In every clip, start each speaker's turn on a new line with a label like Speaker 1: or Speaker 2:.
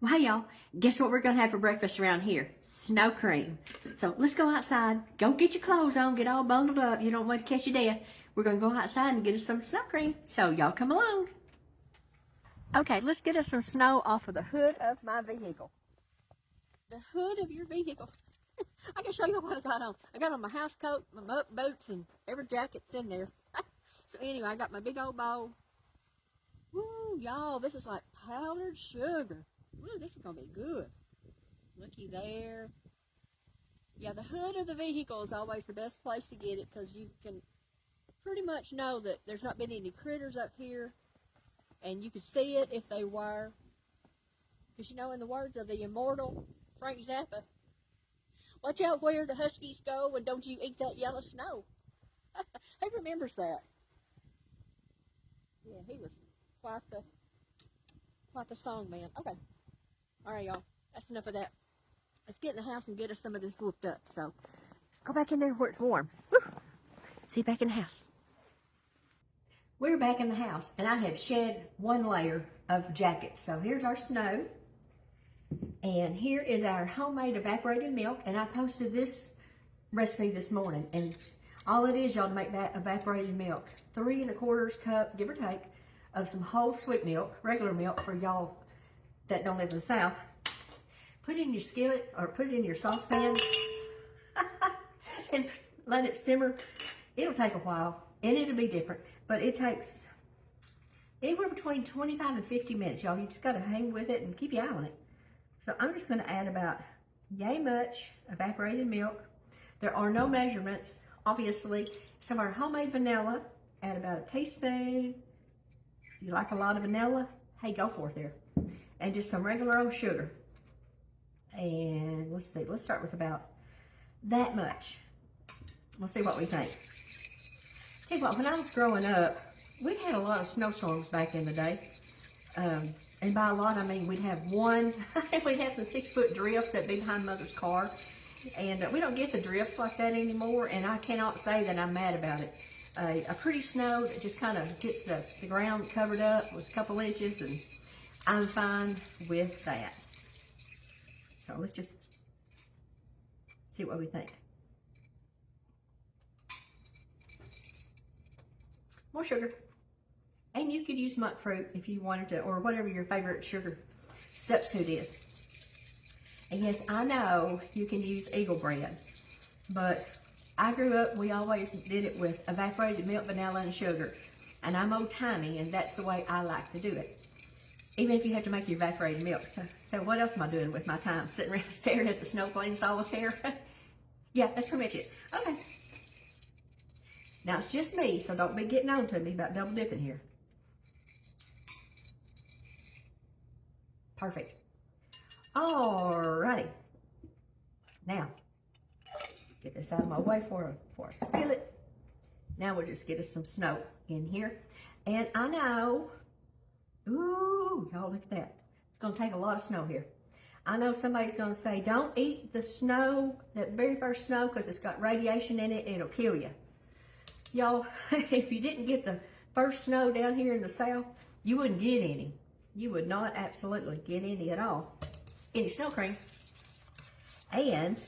Speaker 1: Well, hey y'all, guess what we're gonna have for breakfast around here? Snow cream. So let's go outside, go get your clothes on, get all bundled up. You don't want to catch your death. We're gonna go outside and get us some snow cream. So y'all come along. Okay, let's get us some snow off of the hood of my vehicle. The hood of your vehicle. I can show you what I got on. I got on my house coat, my boots, and every jacket's in there. So anyway, I got my big old bowl. Woo, y'all, this is like powdered sugar. Ooh, this is gonna be good. Looky there. Yeah, the hood of the vehicle is always the best place to get it because you can pretty much know that there's not been any critters up here, and you can see it if they were. Because you know, in the words of the immortal Frank Zappa, watch out where the huskies go and don't you eat that yellow snow. Who remembers that? Yeah, he was quite the song man. Okay. All right, y'all. That's enough of that. Let's get in the house and get us some of this whooped up. So let's go back in there where it's warm. Woo. See you back in the house. We're back in the house, and I have shed one layer of jackets. So here's our snow, and here is our homemade evaporated milk. And I posted this recipe this morning, and all it is, y'all, to make that evaporated milk, 3 1/4 cup, give or take, of some whole sweet milk, regular milk for y'all that don't live in the South. Put it in your skillet or put it in your saucepan and let it simmer. It'll take a while and it'll be different, but it takes anywhere between 25 and 50 minutes, y'all. You just got to hang with it and keep your eye on it. So I'm just going to add about yay much evaporated milk. There are no measurements, obviously. Some of our homemade vanilla, add about a teaspoon. If you like a lot of vanilla, hey, go for it there. And just some regular old sugar. And let's see, let's start with about that much. We'll see what we think. Tell you what, when I was growing up, we had a lot of snowstorms back in the day. And by a lot, I mean we'd have one, we'd have some 6-foot drifts that'd be behind Mother's car. And we don't get the drifts like that anymore, and I cannot say that I'm mad about it. A pretty snow that just kind of gets the ground covered up with a couple inches, and I'm fine with that. So let's just see what we think. More sugar. And you could use monk fruit if you wanted to, or whatever your favorite sugar substitute is. And yes, I know you can use Eagle bread, but I grew up, we always did it with evaporated milk, vanilla, and sugar. And I'm old-timey, and that's the way I like to do it. Even if you have to make your evaporated milk. So what else am I doing with my time? Sitting around staring at the snow playing solitaire? Yeah, that's pretty much it. Okay. Now, it's just me, so don't be getting on to me about double dipping here. Perfect. Alrighty. Now, get this out of my way for a skillet. Now we'll just get us some snow in here. And I know, ooh, y'all look at that. It's gonna take a lot of snow here. I know somebody's gonna say, don't eat the snow, that very first snow, because it's got radiation in it, it'll kill you. Y'all, if you didn't get the first snow down here in the South, you wouldn't get any. You would not absolutely get any at all. Any snow cream. And,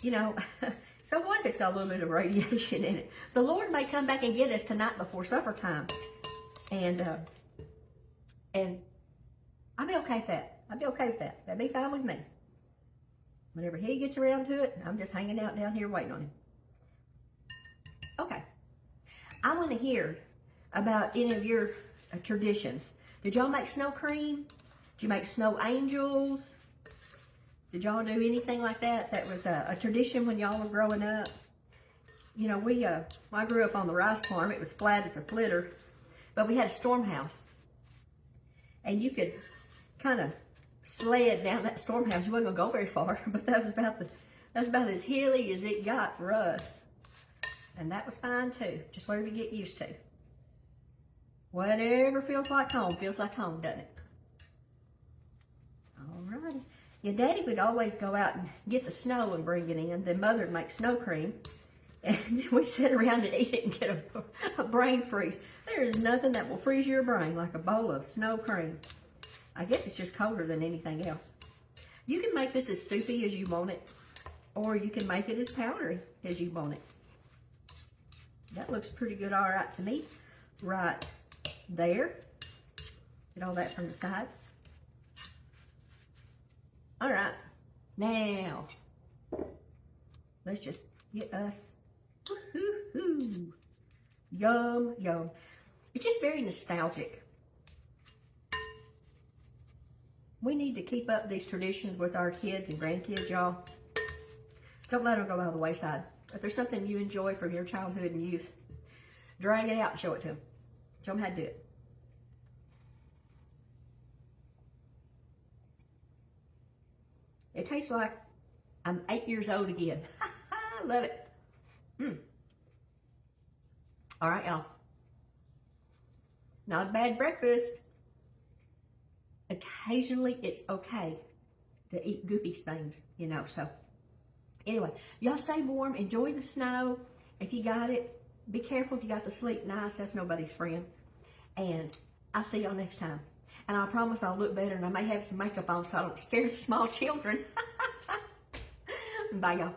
Speaker 1: you know, so what if it's got a little bit of radiation in it? The Lord may come back and get us tonight before supper time. And I'll be okay with that. I'll be okay with that. That'd be fine with me. Whenever he gets around to it, I'm just hanging out down here waiting on him. Okay. I want to hear about any of your traditions. Did y'all make snow cream? Did you make snow angels? Did y'all do anything like that? That was a tradition when y'all were growing up. You know, when I grew up on the rice farm, it was flat as a flitter, but we had a storm house. And you could kind of sled down that storm house. You wasn't gonna go very far, but that was about as hilly as it got for us. And that was fine too, just whatever you get used to. Whatever feels like home, doesn't it? Alrighty. Your daddy would always go out and get the snow and bring it in. Then mother would make snow cream. And we sit around and eat it and get a brain freeze. There is nothing that will freeze your brain like a bowl of snow cream. I guess it's just colder than anything else. You can make this as soupy as you want it, or you can make it as powdery as you want it. That looks pretty good, all right to me. Right there. Get all that from the sides. All right, now let's just get us, woo-hoo-hoo. Yum, yum. It's just very nostalgic. We need to keep up these traditions with our kids and grandkids, y'all. Don't let them go by the wayside. If there's something you enjoy from your childhood and youth, drag it out and show it to them. Show them how to do it. It tastes like I'm 8 years old again. I love it. All right, y'all. Not a bad breakfast. Occasionally, it's okay to eat goofy things, you know. So, anyway, y'all stay warm. Enjoy the snow. If you got it, be careful if you got to sleep nice. That's nobody's friend. And I'll see y'all next time. And I promise I'll look better, and I may have some makeup on so I don't scare the small children. Bye, y'all.